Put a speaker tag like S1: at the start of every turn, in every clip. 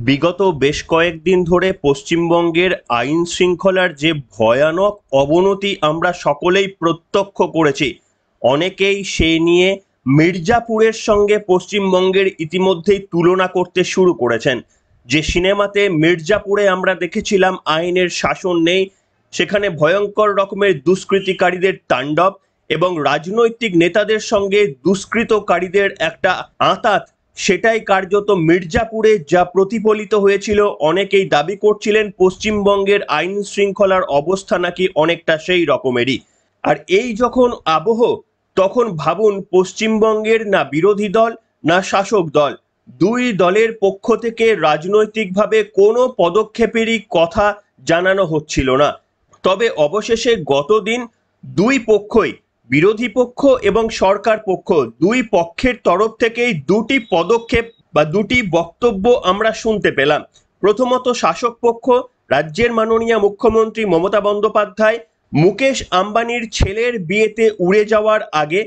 S1: বিগত বেশ কয়েকদিন ধরে পশ্চিমবঙ্গের আইন শৃঙ্খলার যে ভয়ানক অবনতি আমরা সকলেই প্রত্যক্ষ করেছি। অনেকেই সে নিয়ে মির্জাপুরের সঙ্গে পশ্চিমবঙ্গের ইতিমধ্যেই তুলনা করতে শুরু করেছেন। যে সিনেমাতে মির্জাপুরে আমরা দেখেছিলাম আইনের শাসন নেই, সেখানে ভয়ঙ্কর রকমের দুষ্কৃতিকারীদের তাণ্ডব এবং রাজনৈতিক নেতাদের সঙ্গে দুষ্কৃতকারীদের একটা আঁতাত, সেটাই কার্যত মির্জাপুরে যা প্রতিফলিত হয়েছিল। অনেকেই দাবি করছিলেন পশ্চিমবঙ্গের আইন শৃঙ্খলার অবস্থা নাকি অনেকটা সেই রকমেরই। আর এই যখন আবহ, তখন ভাবুন পশ্চিমবঙ্গের না বিরোধী দল না শাসক দল, দুই দলের পক্ষ থেকে রাজনৈতিকভাবে কোনো পদক্ষেপেরই কথা জানানো হচ্ছিল না। তবে অবশেষে গতদিন দুই পক্ষই, বিরোধী পক্ষ এবং সরকার পক্ষ, দুই পক্ষের তরফ থেকেই দুটি পদক্ষেপ বা দুটি বক্তব্য আমরা শুনতে পেলাম। প্রথমত শাসক পক্ষ, রাজ্যের মাননীয় মুখ্যমন্ত্রী মমতা বন্দ্যোপাধ্যায় মুকেশ আম্বানির ছেলের বিয়েতে উড়ে যাওয়ার আগে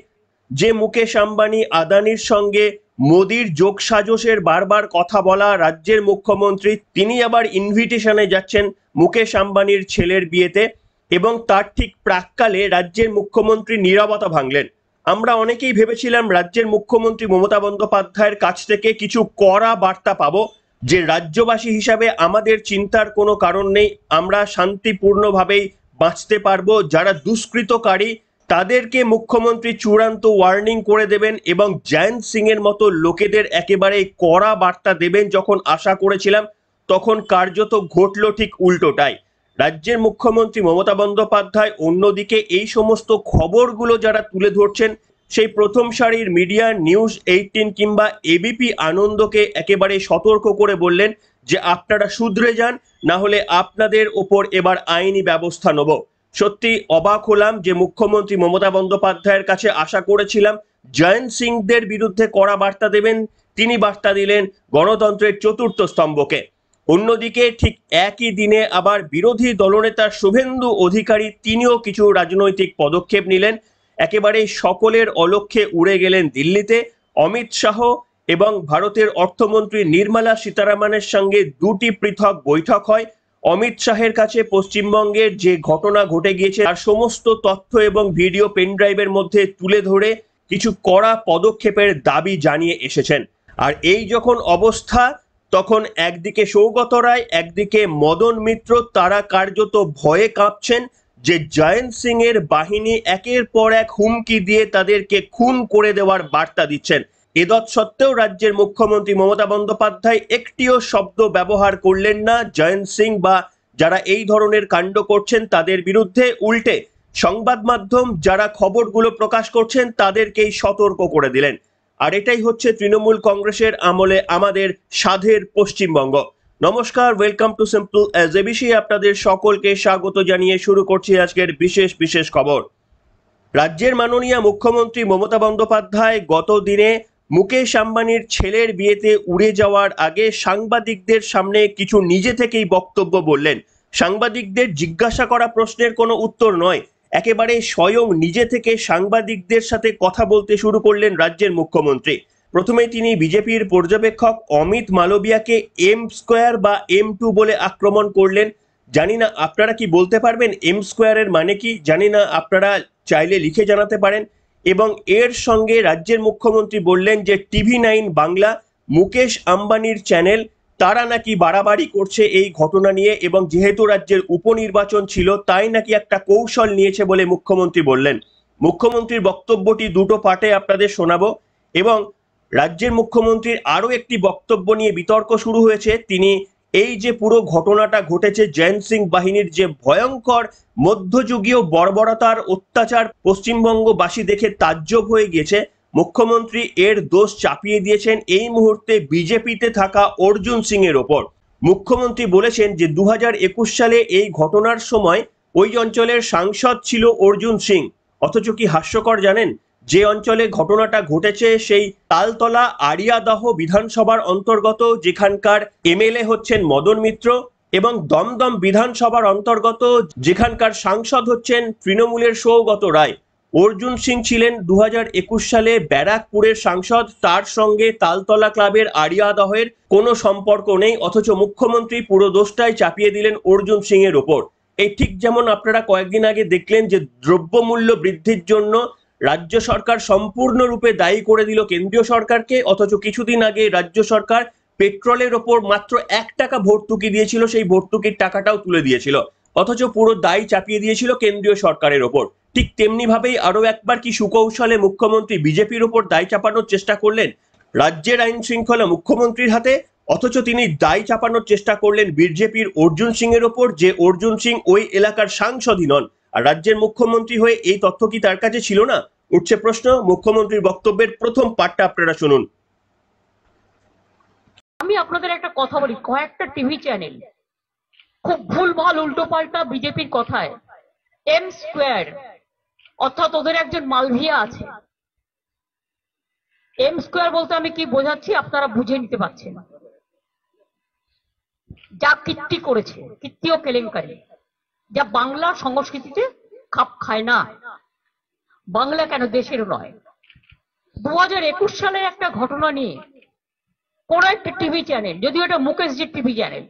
S1: যে মুকেশ আম্বানি আদানির সঙ্গে মোদির যোগসাজশের বারবার কথা বলা রাজ্যের মুখ্যমন্ত্রী, তিনি আবার ইনভিটেশনে যাচ্ছেন মুকেশ আম্বানির ছেলের বিয়েতে, এবং তার ঠিক প্রাক্কালে রাজ্যের মুখ্যমন্ত্রী নীরবতা ভাঙলেন। আমরা অনেকেই ভেবেছিলাম রাজ্যের মুখ্যমন্ত্রী মমতা বন্দ্যোপাধ্যায়ের কাছ থেকে কিছু কড়া বার্তা পাবো, যে রাজ্যবাসী হিসাবে আমাদের চিন্তার কোনো কারণ নেই, আমরা শান্তিপূর্ণভাবেই বাঁচতে পারবো, যারা দুষ্কৃতকারী তাদেরকে মুখ্যমন্ত্রী চূড়ান্ত ওয়ার্নিং করে দেবেন এবং জয়ন্ত সিং এর মতো লোকেদের একেবারে কড়া বার্তা দেবেন যখন আশা করেছিলাম, তখন কার্যত ঘটল ঠিক উল্টোটাই। রাজ্যের মুখ্যমন্ত্রী মমতা বন্দ্যোপাধ্যায় অন্যদিকে এই সমস্ত খবরগুলো যারা তুলে ধরছেন, সেই প্রথম সারির মিডিয়া নিউজ 18 কিংবা এবিপি আনন্দকে একেবারে সতর্ক করে বললেন যে আপনারা শুধরে যান, না হলে আপনাদের ওপর এবার আইনি ব্যবস্থা নেব। সত্যি অবাক হলাম যে মুখ্যমন্ত্রী মমতা বন্দ্যোপাধ্যায়ের কাছে আশা করেছিলাম জয়ন্ত সিংদের বিরুদ্ধে কড়া বার্তা দেবেন, তিনি বার্তা দিলেন গণতন্ত্রের চতুর্থ স্তম্ভকে। অন্যদিকে ঠিক একই দিনে আবার বিরোধী দলনেতা শুভেন্দু অধিকারী তিনিও কিছু রাজনৈতিক পদক্ষেপ নিলেন। একেবারে সকলের অলক্ষ্যে উড়ে গেলেন দিল্লিতে। অমিত শাহ এবং ভারতের অর্থমন্ত্রী নির্মলা সীতারামনের সঙ্গে দুটি পৃথক বৈঠক হয়। অমিত শাহের কাছে পশ্চিমবঙ্গের যে ঘটনা ঘটে গিয়েছে তার সমস্ত তথ্য এবং ভিডিও পেনড্রাইভের মধ্যে তুলে ধরে কিছু কড়া পদক্ষেপের দাবি জানিয়ে এসেছেন। আর এই যখন অবস্থা, তখন একদিকে সৌগত রায়, একদিকে মদন মিত্র, তারা কার্যত ভয়ে কাঁপছেন যে জয়ন্ত সিং এর বাহিনী একের পর এক হুমকি দিয়ে তাদেরকে খুন করে দেওয়ার বার্তা দিচ্ছেন। এতৎসত্ত্বেও রাজ্যের মুখ্যমন্ত্রী মমতা বন্দ্যোপাধ্যায় একটিও শব্দ ব্যবহার করলেন না জয়ন্ত সিং বা যারা এই ধরনের কাণ্ড করছেন তাদের বিরুদ্ধে। উল্টে সংবাদ মাধ্যম যারা খবরগুলো প্রকাশ করছেন তাদেরকেই সতর্ক করে দিলেন। আর এটাই হচ্ছে তৃণমূল কংগ্রেসের আমলে আমাদের সাধের পশ্চিমবঙ্গ। নমস্কার, welcome to simple as ABC. আপনাদের সকলকে স্বাগত জানিয়ে শুরু করছি আজকের বিশেষ বিশেষ খবর। রাজ্যের মাননীয় মুখ্যমন্ত্রী মমতা বন্দ্যোপাধ্যায় গত দিনে মুকেশ আম্বানির ছেলের বিয়েতে উড়ে যাওয়ার আগে সাংবাদিকদের সামনে কিছু নিজে থেকেই বক্তব্য বললেন। সাংবাদিকদের জিজ্ঞাসা করা প্রশ্নের কোনো উত্তর নয়, একেবারে স্বয়ং নিজে থেকে সাংবাদিকদের সাথে কথা বলতে শুরু করলেন রাজ্যের মুখ্যমন্ত্রী। প্রথমে তিনি বিজেপির পর্যবেক্ষক অমিত মালবিয়াকে M² বা M2 বলে আক্রমণ করলেন। জানি না আপনারা কি বলতে পারবেন M² এর মানে কি, জানি না, আপনারা চাইলে লিখে জানাতে পারেন। এবং এর সঙ্গে রাজ্যের মুখ্যমন্ত্রী বললেন যে TV9 বাংলা, মুকেশ আম্বানির চ্যানেল, তারা নাকি বাড়াবাড়ি করছে এই ঘটনা নিয়ে, এবং যেহেতু রাজ্যের উপনির্বাচন ছিল তাই নাকি একটা কৌশল নিয়েছে বলে মুখ্যমন্ত্রী বললেন। মুখ্যমন্ত্রীর বক্তব্যটি দুটো পার্টে আপনাদের শোনাবো, এবং রাজ্যের মুখ্যমন্ত্রীর আরও একটি বক্তব্য নিয়ে বিতর্ক শুরু হয়েছে। তিনি এই যে পুরো ঘটনাটা ঘটেছে, জয়ন্ত সিং বাহিনীর যে ভয়ঙ্কর মধ্যযুগীয় বর্বরতার অত্যাচার পশ্চিমবঙ্গবাসী দেখে তাজ্জব হয়ে গিয়েছে, মুখ্যমন্ত্রী এর দোষ চাপিয়ে দিয়েছেন এই মুহূর্তে বিজেপিতে থাকা অর্জুন সিং এর ওপর। মুখ্যমন্ত্রী বলেছেন যে 2021 সালে এই ঘটনার সময় ওই অঞ্চলের সাংসদ ছিল অর্জুন সিং। অথচ কি হাস্যকর জানেন, যে অঞ্চলে ঘটনাটা ঘটেছে সেই তালতলা আড়িয়াদহ বিধানসভার অন্তর্গত, যেখানকার MLA হচ্ছেন মদন মিত্র, এবং দমদম বিধানসভার অন্তর্গত যেখানকার সাংসদ হচ্ছেন তৃণমূলের সৌগত রায়। অর্জুন সিং ছিলেন 2021 সালে ব্যারাকপুরের সাংসদ, তার সঙ্গে তালতলা ক্লাবের আড়িয়াদহের কোনো সম্পর্ক নেই, অথচ মুখ্যমন্ত্রী পুরো দোষটাই চাপিয়ে দিলেন অর্জুন সিং এর ওপর। এই ঠিক যেমন আপনারা কয়েকদিন আগে দেখলেন যে দ্রব্যমূল্য বৃদ্ধির জন্য রাজ্য সরকার সম্পূর্ণরূপে দায়ী করে দিল কেন্দ্রীয় সরকারকে, অথচ কিছুদিন আগে রাজ্য সরকার পেট্রোলের ওপর মাত্র 1 টাকা ভর্তুকি দিয়েছিল, সেই ভর্তুকির টাকাটাও তুলে দিয়েছিল, অথচ পুরো দায় চাপিয়ে দিয়েছিল কেন্দ্রীয় সরকারের ওপর। ঠিক তেমনি ভাবেই আরো একবার কি সুকৌশলে মুখ্যমন্ত্রী বিজেপির ওপর দায় চাপানোর চেষ্টা করলেন রাজ্যের আইন শৃঙ্খলা মুখ্যমন্ত্রীর হাতে, অথচ তিনি দায় চাপানোর চেষ্টা করলেন বিজেপির অর্জুন সিং এর ওপর, যে অর্জুন সিং ওই এলাকার সাংসদই নন। আর রাজ্যের মুখ্যমন্ত্রী হয়ে এই তথ্য কি তার কাছে ছিল না? উঠছে প্রশ্ন। মুখ্যমন্ত্রীর বক্তব্যের প্রথম পার্টটা আপনারা শুনুন।
S2: আমি আপনাদের একটা কথা বলি, কয়েকটা টিভি চ্যানেল খুব ভুলভাল উল্টোপাল্টা বিজেপির কথায় এম স্কোয়ার, অর্থাৎ ওদের একজন মালভিয়া আছে। এম স্কোয়ার বলতে আমি কি বোঝাচ্ছি আপনারা বুঝে নিতে পারছেন। যা কীর্তি করেছে, কীর্তি ও কেলেঙ্কারি, যা বাংলা সংস্কৃতিতে খাপ খায় না। বাংলা কেন, দেশেরও নয়। 2021 সালের একটা ঘটনা নিয়ে কোন একটা টিভি চ্যানেল, যদিও এটা মুকেশজির TV channel,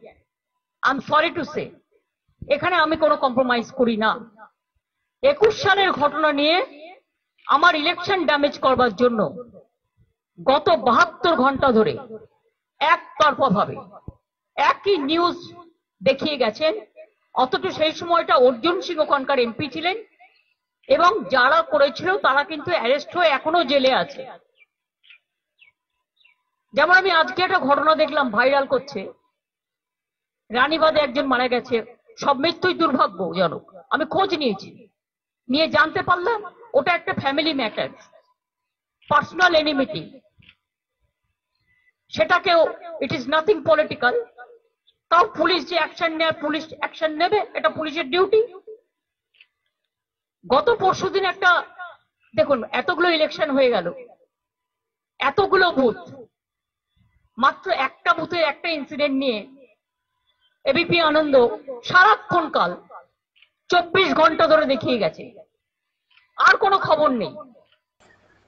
S2: I am sorry to say, এখানে আমি কোনো কম্প্রোমাইজ করি না। 21 সালের ঘটনা নিয়ে আমার ইলেকশন ড্যামেজ করবার জন্য গত 72 ঘন্টা ধরে একতরফা ভাবে একই নিউজ দেখিয়ে গেছেন, অথচ সেই সময়টা অর্জুন সিং ওখানকার এমপি ছিলেন এবং যারা করেছিল তারা কিন্তু অ্যারেস্ট হয়ে এখনো জেলে আছে। যেমন আমি আজকে একটা ঘটনা দেখলাম ভাইরাল করছে, রানীবাদে একজন মারা গেছে, সব মৃত্যুই দুর্ভাগ্যজনক। আমি খোঁজ নিয়েছি, নিয়ে জানতে পারলাম ওটা একটা ফ্যামিলি ম্যাটার, পার্সোনাল এনিমিটি। সেটাকেও ইট ইজ নাথিং পলিটিক্যাল, তাও পুলিশ যে অ্যাকশন নেয়, পুলিশ অ্যাকশন নেবে, এটা পুলিশের ডিউটি। গত পরশুদিন একটা, দেখুন এতগুলো ইলেকশন হয়ে গেল, এতগুলো বুথ, মাত্র একটা বুথে একটা ইনসিডেন্ট নিয়ে এবিপি আনন্দ সারাক্ষণ কাল 24 ঘন্টা ধরে দেখিয়ে গেছে, আর কোনো খবর নেই।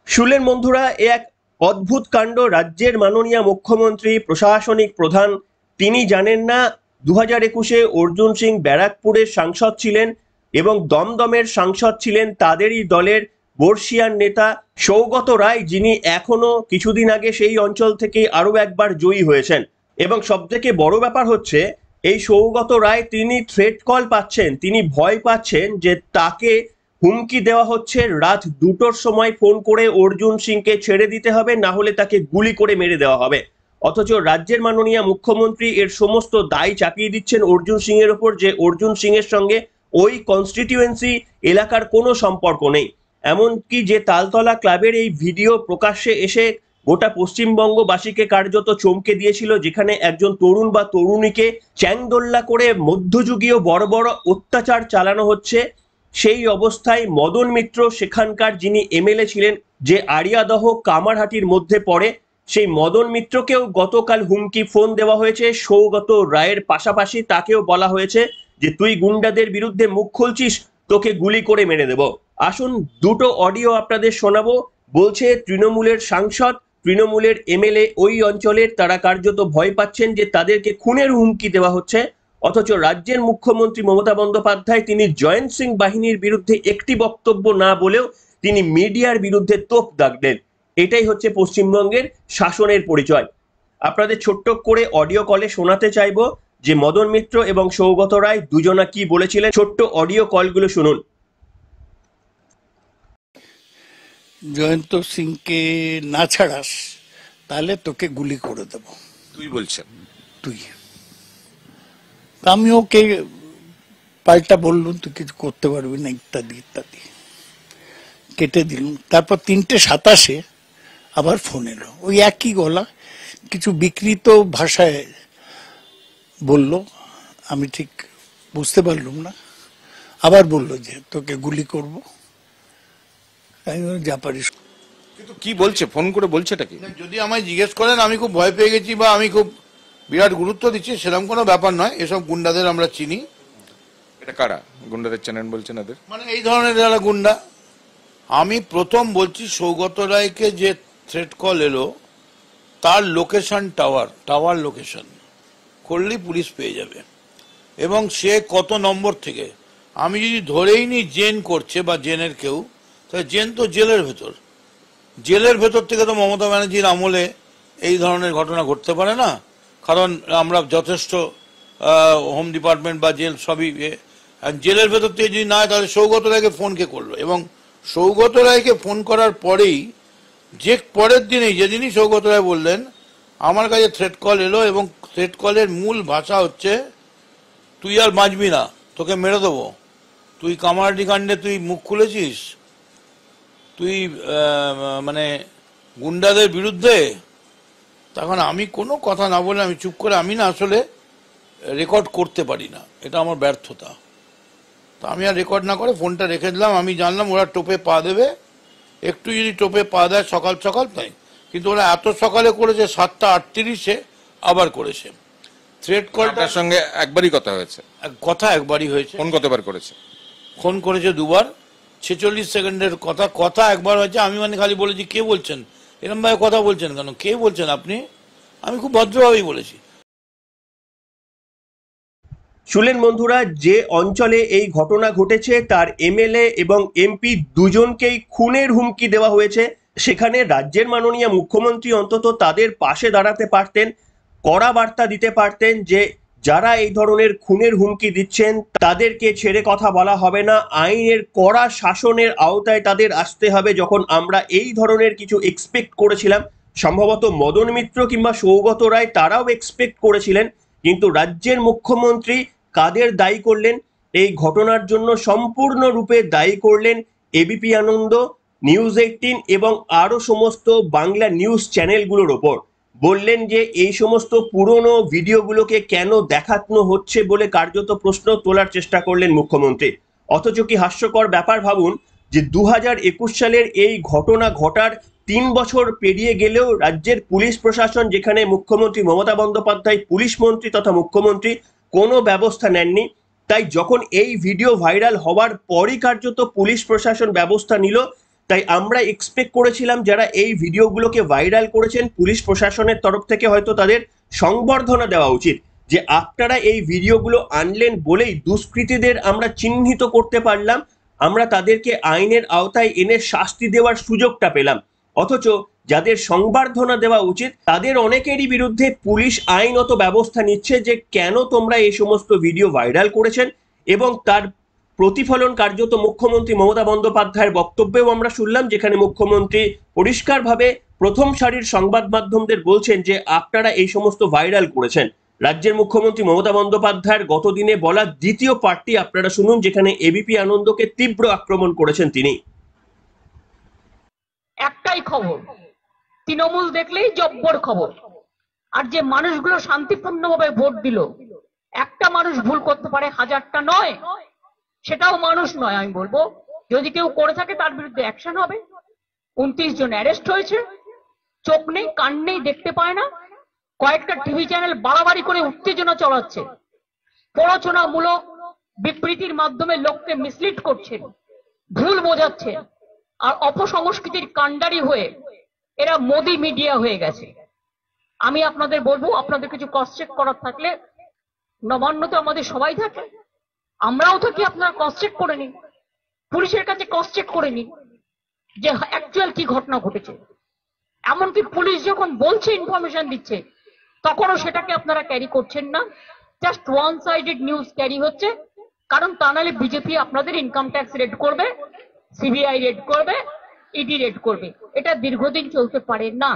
S1: শুনলেন বন্ধুরা, এ এক অদ্ভুত কাণ্ড। রাজ্যের মাননীয় মুখ্যমন্ত্রী, প্রশাসনিক প্রধান, তিনি জানেন না 2021-এ অর্জুন সিং ব্যারাকপুরের সাংসদ ছিলেন এবং দমদমের সাংসদ ছিলেন তাদেরই দলের বর্ষিয়ান নেতা সৌগত রায়, যিনি এখনো কিছুদিন আগে সেই অঞ্চল থেকে আরো একবার জয়ী হয়েছেন। এবং সবথেকে বড় ব্যাপার হচ্ছে, এই সৌগত রায় তিনি থ্রেট কল পাচ্ছেন, তিনি ভয় পাচ্ছেন যে তাকে হুমকি দেওয়া হচ্ছে, রাত 2টোর সময় ফোন করে অর্জুন সিংকে ছেড়ে দিতে হবে, না হলে তাকে গুলি করে মেরে দেওয়া হবে। অথচ রাজ্যের মাননীয় মুখ্যমন্ত্রী এর সমস্ত দায় চাপিয়ে দিচ্ছেন অর্জুন সিং এর উপর, যে অর্জুন সিং এর সঙ্গে ওই কনস্টিটিউয়েন্সি এলাকার কোনো সম্পর্ক নেই। এমনকি যে তালতলা ক্লাবের এই ভিডিও প্রকাশ্যে এসে গোটা পশ্চিমবঙ্গবাসীকে কার্যত চমকে দিয়েছিল, যেখানে একজন তরুণ বা তরুণীকে চ্যাংদোল্লা করে মধ্যযুগীয় বড় বড় অত্যাচার চালানো হচ্ছে, সেই অবস্থায় মদন মিত্র, সেখানকার যিনি এমএলএ ছিলেন, যে আড়িয়াদহ কামারহাটির মধ্যে পড়ে, সেই মদন মিত্রকেও গতকাল হুমকি ফোন দেওয়া হয়েছে। সৌগত রায়ের পাশাপাশি তাকেও বলা হয়েছে যে তুই গুন্ডাদের বিরুদ্ধে মুখ খুলছিস, তোকে গুলি করে মেরে দেব। আসুন দুটো অডিও আপনাদের শোনাবো। বলছে তৃণমূলের সাংসদ, তৃণমূলের এমএলএ ওই অঞ্চলের, তারা কার্যত ভয় পাচ্ছেন যে তাদেরকে খুনের হুমকি দেওয়া হচ্ছে, অথচ রাজ্যের মুখ্যমন্ত্রী মমতা বন্দ্যোপাধ্যায় তিনি জয়েন্ট সিং বাহিনীর বিরুদ্ধে একটি বক্তব্য না বলেও তিনি মিডিয়ার বিরুদ্ধে তোপ দাগলেন। এটাই হচ্ছে পশ্চিমবঙ্গের শাসনের পরিচয়। আপনাদের ছোট্ট করে অডিও কলে শোনাতে চাইবো যে মদন মিত্র এবং সৌগত রায় দুজনা কি বলেছিলেন। ছোট্ট অডিও কলগুলো শুনুন।
S3: জয়ন্ত সিংকে না ছাড়াস তাহলে তোকে গুলি করে দেব।
S4: তুই বলছেন?
S3: তুই। আমি ওকে পাল্টা বললুম তুই কিছু করতে পারবি না, ইত্যাদি ইত্যাদি, কেটে দিলুম। তারপর 3:27 আবার ফোন এলো, ওই একই গলা, কিছু বিকৃত ভাষায় বলল, আমি ঠিক বুঝতে পারলুম না। আবার বলল যে তোকে গুলি করব। আমি যা পারিস।
S4: কিন্তু কি বলছে, ফোন করে বলছেটা কি?
S5: যদি আমায় জিজ্ঞেস করেন আমি খুব ভয় পেয়ে গেছি বা আমি খুব বিরাট গুরুত্ব দিচ্ছি, সেরকম কোনো ব্যাপার নয়। এসব গুন্ডাদের আমরা চিনি।
S4: এটা কারা গুন্ডাদের চ্যানেল বলছেন? এদের
S5: মানে এই ধরনের যারা গুন্ডা, আমি প্রথম বলছি, সৌগত রায়কে যে থ্রেট কল এলো তার লোকেশন টাওয়ার লোকেশন করলেই পুলিশ পেয়ে যাবে, এবং সে কত নম্বর থেকে। আমি যদি ধরেই নি জেন করছে বা জেনের কেউ, তাহলে জেন তো জেলের ভেতর থেকে তো মমতা ব্যানার্জির আমলে এই ধরনের ঘটনা ঘটতে পারে না, কারণ আমরা যথেষ্ট হোম ডিপার্টমেন্ট বা জেল সবই জেলের ভেতর থেকে যদি না হয়, তাহলে সৌগত রায়কে ফোন কে করলো? এবং সৌগত রায়কে ফোন করার পরেই যে পরের দিনেই, যেদিনই সৌগত রায় বললেন আমার কাছে থ্রেট কল এলো, এবং থ্রেট কলের মূল ভাষা হচ্ছে তুই আর বাঁচবি না, তোকে মেরে দেবো, তুই কামারহাটি কাণ্ডে তুই মুখ খুলেছিস, তুই মানে গুন্ডাদের বিরুদ্ধে। তখন আমি কোনো কথা না বলে আমি চুপ করে, আমি না আসলে রেকর্ড করতে পারি না, এটা আমার ব্যর্থতা। তো আমি আর রেকর্ড না করে ফোনটা রেখে দিলাম। আমি জানলাম ওরা টোপে পা দেবে, একটু যদি টোপে পা দেয় সকাল সকাল তাই, কিন্তু ওরা এত সকালে করেছে 7:38 আবার করেছে। থ্রেট কলটার
S4: সঙ্গে একবারই কথা হয়েছে?
S5: কথা একবারই হয়েছে।
S4: ফোন কতবার করেছে?
S5: ফোন করেছে দুবার, 46 সেকেন্ডের কথা একবার হয়েছে। আমি মানে খালি বলেছি কে বলছেন, এরকম ভাবে কথা বলছেন কেন, কে বলছেন আপনি? আমি খুব ভদ্রভাবেই বলেছি।
S1: শুনলেন বন্ধুরা, যে অঞ্চলে এই ঘটনা ঘটেছে তার এমএলএ এবং এমপি দুজনকেই খুনের হুমকি দেওয়া হয়েছে। সেখানে রাজ্যের মাননীয় মুখ্যমন্ত্রী অন্তত তাদের পাশে দাঁড়াতে পারতেন, কড়া বার্তা দিতে পারতেন যে যারা এই ধরনের খুনের হুমকি দিচ্ছেন তাদেরকে ছেড়ে কথা বলা হবে না, আইনের কড়া শাসনের আওতায় তাদের আসতে হবে। যখন আমরা এই ধরনের কিছু এক্সপেক্ট করেছিলাম, সম্ভবত মদন মিত্র কিংবা সৌগত রায় তারাও এক্সপেক্ট করেছিলেন, কিন্তু রাজ্যের মুখ্যমন্ত্রী কাদের দায়ী করলেন এই ঘটনার জন্য? সম্পূর্ণরূপে দায়ী করলেন এবিপি আনন্দ, নিউজ 18 এবং আরো সমস্ত বাংলা নিউজ চ্যানেলগুলোর ওপর। বললেন যে এই সমস্ত পুরনো ভিডিওগুলোকে কেন দেখানো হচ্ছে বলে কার্যত প্রশ্ন তোলার চেষ্টা করলেন মুখ্যমন্ত্রী। অথচ কি হাস্যকর ব্যাপার ভাবুন যে 2021 সালের এই ঘটনা ঘটার 3 বছর পেরিয়ে গেলেও রাজ্যের পুলিশ প্রশাসন, যেখানে মুখ্যমন্ত্রী মমতা বন্দ্যোপাধ্যায় পুলিশ মন্ত্রী তথা মুখ্যমন্ত্রী, কোনো ব্যবস্থা নেননি। তাই যখন এই ভিডিও ভাইরাল হওয়ার পরই কার্যত পুলিশ প্রশাসন ব্যবস্থা নিল। তাই আমরা এক্সপেক্ট করেছিলাম যারা এই ভিডিওগুলোকে ভাইরাল করেছেন পুলিশ প্রশাসনের তরফ থেকে হয়তো তাদের সংবর্ধনা দেওয়া উচিত, যে আপনারা এই ভিডিওগুলো আনলেন বলেই দুষ্কৃতীদের আমরা চিহ্নিত করতে পারলাম, আমরা তাদেরকে আইনের আওতায় এনে শাস্তি দেওয়ার সুযোগটা পেলাম। অথচ যাদের সংবর্ধনা দেওয়া উচিত তাদের অনেকেরই বিরুদ্ধে পুলিশ আইনত ব্যবস্থা নিচ্ছে যে কেন তোমরা এই সমস্ত ভিডিও ভাইরাল করেছেন। এবং তার প্রতিফলন কার্যত মুখ্যমন্ত্রী মমতা বন্দ্যোপাধ্যায়ের বক্তব্যেও আমরা শুনলাম, যেখানে মুখ্যমন্ত্রী পরিষ্কারভাবে প্রথম সারির সংবাদ মাধ্যমদের বলছেন যে আপনারা এই সমস্ত ভাইরাল করেছেন। রাজ্যের মুখ্যমন্ত্রী মমতা বন্দ্যোপাধ্যায়ের গতদিনে বলা দ্বিতীয় পার্টটি আপনারা শুনুন, যেখানে এবিপি আনন্দকে তীব্র আক্রমণ করেছেন তিনি।
S2: একটাই খবর, তৃণমূল দেখলেই জব্বর খবর। আর যে মানুষগুলো শান্তিপূর্ণভাবে ভোট দিল, একটা মানুষ ভুল করতে পারে, হাজারটা নয়, সেটাও মানুষ নয়। আমি বলবো যদি কেউ করে থাকে তার বিরুদ্ধে অ্যাকশন হবে। 29 জন অ্যারেস্ট হয়েছে, চোখ নেই কান নেই, দেখতে পায় না। কয়েকটা টিভি চ্যানেল বাড়াবাড়ি করে উত্তেজনা চলাচ্ছে, প্ররোচনামূলক বিবৃতির মাধ্যমে লোককে মিসলিড করছে, ভুল বোঝাচ্ছে, আর অপসংস্কৃতির কাণ্ডারি হয়ে এরা মোদি মিডিয়া হয়ে গেছে। আমি আপনাদের বলবো, আপনাদের কিছু ক্রস চেক করার থাকলে, নবান্ন তো আমাদের সবাই থাকে, আমরাও থাকি, আপনারা ক্রস চেক করে নিন, পুলিশের কাছে ক্রস চেক করে নিন যে অ্যাকচুয়াল কি ঘটনা ঘটেছে। এমনকি পুলিশ যখন বলছে, ইনফরমেশন দিচ্ছে, তখনও সেটাকে আপনারা ক্যারি করছেন না, just one sided news carry হচ্ছে। কারণ তা নাহলে বিজেপি আপনাদের ইনকাম ট্যাক্স রেড করবে, সিবিআই রেড করবে, ইডি রেড করবে। এটা দীর্ঘদিন চলতে পারে না।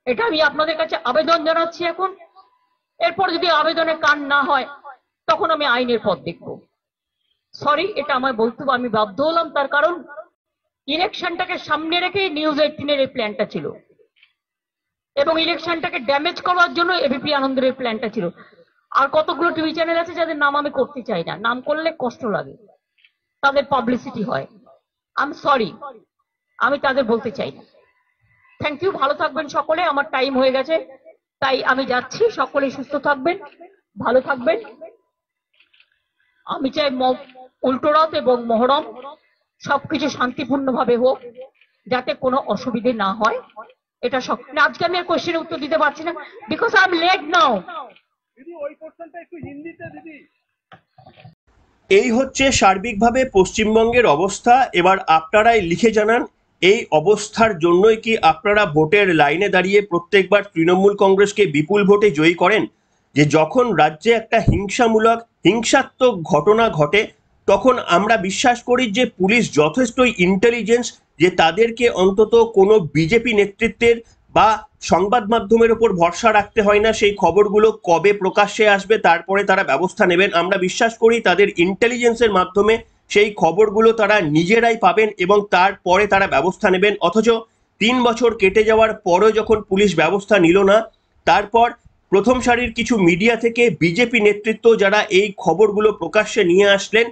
S2: এটা আমি আপনাদের কাছে আবেদন জানাচ্ছি এখন। এরপর যদি আবেদনে কান না হয় তখন আমি আইনের পথ দেখব। সরি, এটা আমায় বলতে আমি বাধ্য হলাম, তার কারণ ইলেকশনটাকে সামনে রেখেই নিউজ 18-এর এই প্ল্যানটা ছিল, এবং ইলেকশনটাকে ড্যামেজ করার জন্য এবিপি আনন্দের প্ল্যানটা ছিল। আর কতগুলো টিভি চ্যানেল আছে যাদের নাম আমি করতে চাই না, নাম করলে কষ্ট লাগে, তাদের পাবলিসিটি হয়। আমি সরি, আমি তাদের বলতে চাই না। থ্যাংক ইউ, ভালো থাকবেন সকলে। আমার টাইম হয়ে গেছে, তাই আমি যাচ্ছি। সকলে সুস্থ থাকবেন, ভালো থাকবেন। আমি চাই উল্টোরথ এবং মহরম সবকিছু শান্তিপূর্ণভাবে হোক, যাতে কোনো অসুবিধে না হয়। এটা সব আজকে আমি আর কোশ্চেনের উত্তর দিতে পারছি না, বিকজ আই এম লেট নাও।
S1: এই হচ্ছে সার্বিকভাবে পশ্চিমবঙ্গের অবস্থা। এবার আপনারাই লিখে জানান, এই অবস্থার জন্যই কি আপনারা ভোটের লাইনে দাঁড়িয়ে প্রত্যেকবার তৃণমূল কংগ্রেসকে বিপুল ভোটে জয়ী করেন? যে যখন রাজ্যে একটা হিংসাত্মক ঘটনা ঘটে, তখন আমরা বিশ্বাস করি যে পুলিশ যথেষ্টই ইন্টেলিজেন্স, যে তাদেরকে অন্তত কোনো বিজেপি নেতৃত্বের বা সংবাদ মাধ্যমের উপর ভরসা রাখতে হয় না সেই খবরগুলো কবে প্রকাশ্যে আসবে তারপরে তারা ব্যবস্থা নেবেন। আমরা বিশ্বাস করি তাদের ইন্টেলিজেন্সের মাধ্যমে সেই খবরগুলো তারা নিজেরাই পাবেন এবং তারপরে তারা ব্যবস্থা নেবেন। অথচ 3 বছর কেটে যাওয়ার পরেও যখন পুলিশ ব্যবস্থা নিল না, তারপর প্রথম সারির কিছু মিডিয়া থেকে বিজেপি নেতৃত্ব যারা এই খবরগুলো প্রকাশ্যে নিয়ে আসলেন,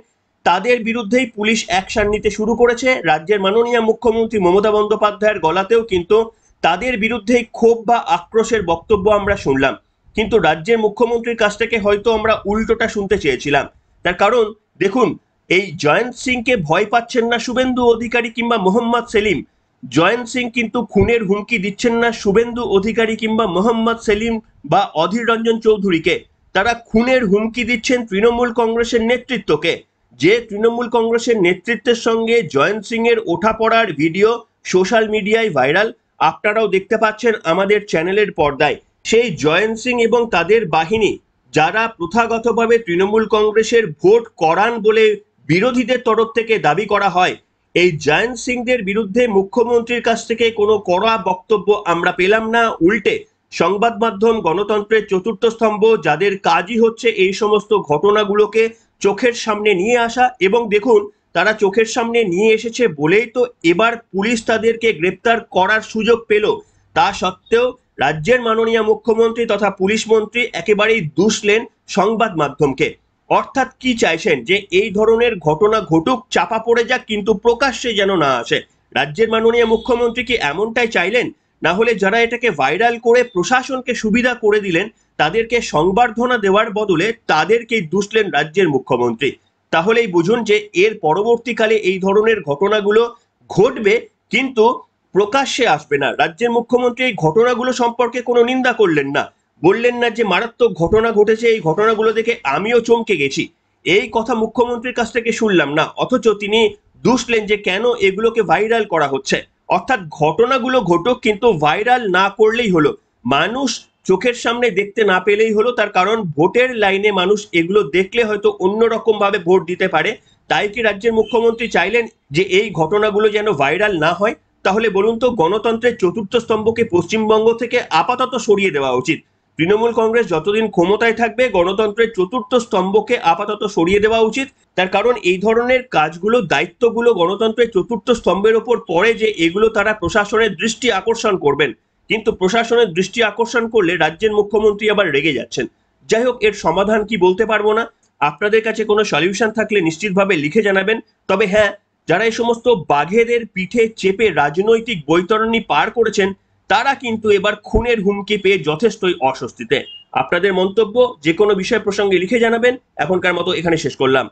S1: তাদের বিরুদ্ধেই পুলিশ অ্যাকশন নিতে শুরু করেছে। রাজ্যের মাননীয় মুখ্যমন্ত্রী মমতা বন্দ্যোপাধ্যায়ের গলাতেও কিন্তু তাদের বিরুদ্ধেই ক্ষোভ বা আক্রোশের বক্তব্য আমরা শুনলাম। কিন্তু রাজ্যের মুখ্যমন্ত্রীর কাছ থেকে হয়তো আমরা উল্টোটা শুনতে চেয়েছিলাম। তার কারণ দেখুন, এই জয়ন্ত সিংকে ভয় পাচ্ছেন না শুভেন্দু অধিকারী কিংবা মোহাম্মদ সেলিম। জয়ন্ত সিং কিন্তু খুনের হুমকি দিচ্ছেন না শুভেন্দু অধিকারী কিংবা মোহাম্মদ সেলিম বা অধীর রঞ্জন চৌধুরীকে। তারা খুনের হুমকি দিচ্ছেন তৃণমূল কংগ্রেসের নেতৃত্বকে। যে তৃণমূল কংগ্রেসের নেতৃত্বের সঙ্গে জয়ন্ত সিং এর ওঠা পড়ার ভিডিও সোশ্যাল মিডিয়ায় ভাইরাল, আপনারাও দেখতে পাচ্ছেন আমাদের চ্যানেলের পর্দায়। সেই জয়ন্ত সিং এবং তাদের বাহিনী যারা প্রথাগতভাবে তৃণমূল কংগ্রেসের ভোট করান বলে বিরোধীদের তরফ থেকে দাবি করা হয়, এই জয়ন্ত সিংদের বিরুদ্ধে মুখ্যমন্ত্রীর কাছ থেকে কোনো কড়া বক্তব্য আমরা পেলাম না। উল্টে সংবাদ মাধ্যম, গণতন্ত্রের চতুর্থ স্তম্ভ, যাদের কাজই হচ্ছে এই সমস্ত ঘটনাগুলোকে চোখের সামনে নিয়ে আসা, এবং দেখুন তারা চোখের সামনে নিয়ে এসেছে বলেই তো এবার পুলিশ তাদেরকে গ্রেপ্তার করার সুযোগ পেল। তা সত্ত্বেও রাজ্যের মাননীয় মুখ্যমন্ত্রী তথা পুলিশ মন্ত্রী একেবারেই দুষলেন সংবাদ মাধ্যমকে। অর্থাৎ কি চাইছেন, যে এই ধরনের ঘটনা ঘটুক, চাপা পড়ে যাক, কিন্তু প্রকাশ্যে যেন না আসে। রাজ্যের মাননীয় মুখ্যমন্ত্রী কি এমনটাই চাইলেন? না হলে যারা এটাকে ভাইরাল করে প্রশাসনকে সুবিধা করে দিলেন, তাদেরকে সংবর্ধনা দেওয়ার বদলে তাদেরকেই দুষলেন রাজ্যের মুখ্যমন্ত্রী। তাহলেই বুঝুন যে এর পরবর্তীকালে এই ধরনের ঘটনাগুলো ঘটবে, কিন্তু প্রকাশ্যে আসবে না। রাজ্যের মুখ্যমন্ত্রী এই ঘটনাগুলো সম্পর্কে কোনো নিন্দা করলেন না, বললেন না যে মারাত্মক ঘটনা ঘটেছে, এই ঘটনাগুলো দেখে আমিও চমকে গেছি, এই কথা মুখ্যমন্ত্রীর কাছ থেকে শুনলাম না। অথচ তিনি দুষলেন যে কেন এগুলোকে ভাইরাল করা হচ্ছে। অর্থাৎ ঘটনাগুলো ঘটুক, কিন্তু ভাইরাল না করলেই হলো, মানুষ চোখের সামনে দেখতে না পেলেই হলো। তার কারণ ভোটের লাইনে মানুষ এগুলো দেখলে হয়তো অন্যরকম ভাবে ভোট দিতে পারে। তাই কি রাজ্যের মুখ্যমন্ত্রী চাইলেন যে এই ঘটনাগুলো যেন ভাইরাল না হয়? তাহলে বলুন তো, গণতন্ত্রের চতুর্থ স্তম্ভকে পশ্চিমবঙ্গ থেকে আপাতত সরিয়ে দেওয়া উচিত। তৃণমূল কংগ্রেস যতদিন ক্ষমতায় থাকবে, গণতন্ত্রের চতুর্থ স্তম্ভকে আপাতত সরিয়ে দেওয়া উচিত। তার কারণ এই ধরনের কাজগুলো, দায়িত্বগুলো গণতন্ত্রের চতুর্থ স্তম্ভের ওপর পড়ে, যে এগুলো তারা প্রশাসনের দৃষ্টি আকর্ষণ করবেন। কিন্তু প্রশাসনের দৃষ্টি আকর্ষণ করলে রাজ্যের মুখ্যমন্ত্রী আবার রেগে যাচ্ছেন। যাই হোক, এর সমাধান কি বলতে পারবো না। আপনাদের কাছে কোনো সলিউশন থাকলে নিশ্চিতভাবে লিখে জানাবেন। তবে হ্যাঁ, যারা এই সমস্ত বাঘেদের পিঠে চেপে রাজনৈতিক বৈতরণী পার করেছেন, তারা কিন্তু এবার খুনের হুমকি পেয়ে যথেষ্টই অস্বস্তিতে। আপনাদের মন্তব্য যে কোনো বিষয় প্রসঙ্গে লিখে জানাবেন। এখনকার মতো এখানে শেষ করলাম।